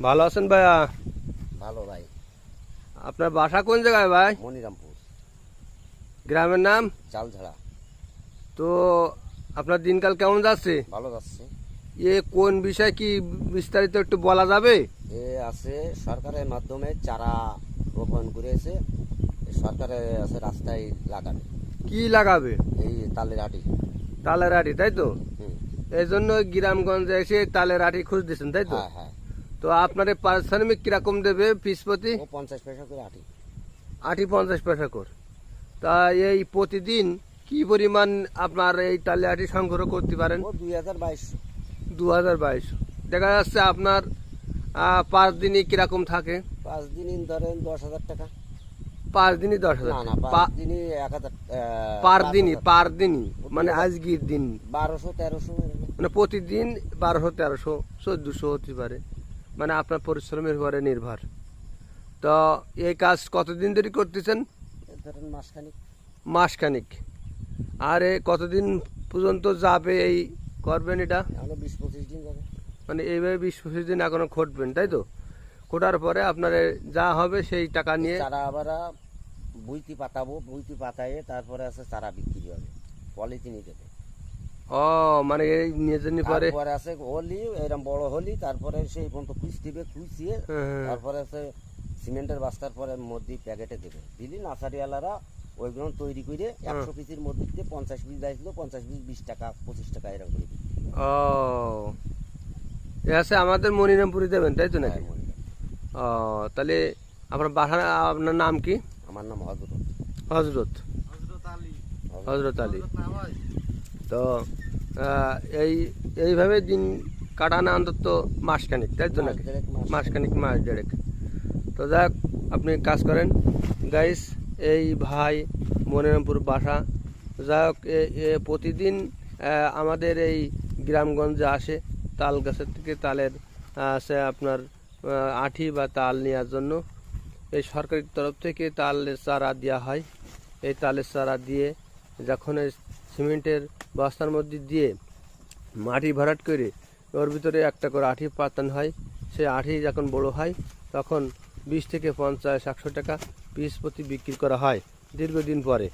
ভালো আছেন ভাইয়া? ভালো ভাই। আপনার বাসা কোন জায়গায় ভাই? মনিরামপুর, গ্রামের নাম? চালঝাড়া। তো আপনার দিনকাল কেমন যাচ্ছে? ভালো যাচ্ছে। কোন বিষয় কি বিস্তারিত একটু বলা যাবে? এ আছে সরকারের মাধ্যমে চারা রোপণ করেছে, সরকারের আছে রাস্তায় লাগাবে। কি লাগাবে? এই তালের আটি। তালের আটি, তাই তো? হুম। এই জন্য গ্রামগঞ্জে এসে তালের আটি খুঁজতেছেন, তাই তো? হ্যাঁ হ্যাঁ। তো আপনার পারিশ্রমিক কিরকম দেবে পিস প্রতি? ও 50 পয়সা করে আটি। আটি 50 পয়সা করে। তা এই প্রতিদিন কি পরিমাণ আপনার এই তালে আটি সংগ্রহ করতে পারেন? ও 2022। 2022। দেখা যাচ্ছে আপনার 5 দিনই কিরকম থাকে? 5 দিনই ধরেন 10,000 টাকা। 5 দিনই 10,000? না না, 5 দিনই 1000। পার দিনই মানে আজকের দিন 1200-1300 মানে প্রতিদিন 1200, 1300, 1400 হতে পারে, মানে আপনার পরিশ্রমের উপরে নির্ভর। তো এই কাজ কতদিন ধরে করতেছেন? ধরেন মাসখানিক। মাসখানিক। আর কতদিন পর্যন্ত যাবে এই করবেন এটা? এখনো 20-25 দিন যাবে। মানে এইভাবে 20-25 দিন এখনো খটবেন, তাই তো? খোটার পরে আপনার যা হবে সেই টাকা নিয়ে চারা আবার বুইতি পাতাবো, বুইতি পাতায়ে তারপরে আছে চারা বিক্রি হবে, পলিথিনই দেবে। ও মানে এই নিয়ে জানি পরে তারপরে আছে হলি, এরকম বড় হলি, তারপরে সেই পর্যন্ত খুঁজ দিবে, খুঁজিয়ে তারপরে আছে সিমেন্টের বস্তার পরে মধ্যে প্যাকেটে দেবে, দিলি নার্সারিওয়ালারা ওইগুলো তৈরি করে 100 পিসের মধ্যে 50 পিস দিয়েছিল, 50 পিস 20 টাকা 25 টাকা এরকম করে বিক্রি। ও আছে আমাদের মনিরামপুরে দেবেন, তাই তো নাকি? ও তাহলে আপনার বাসা, আপনার নাম কি? আমার নাম হজরত। হজরত হজরত আলী। তো এই এইভাবে দিন কাটানো অন্তত মাসখানিক, তাই তো নাকি? মাসখানিক, মাস দেড়েক। তো যাক, আপনি কাজ করেন গাইস। এই ভাই মনিরামপুর বাসা। যাক, প্রতিদিন আমাদের এই গ্রামগঞ্জে আসে তাল গাছের থেকে তালের আছে আপনার আঠি বা তাল নেওয়ার জন্য। এই সরকারের তরফ থেকে তালের চারা দেওয়া হয়। এই তালের চারা দিয়ে যখন এই সিমেন্টের বস্তার মধ্যে দিয়ে মাটি ভরাট করে ওর ভিতরে একটা করে আঠি পাতানো হয়। সেই আঠি যখন বড় হয় তখন 20 থেকে 50-100 টাকা পিস প্রতি বিক্রি করা হয় দীর্ঘদিন পরে।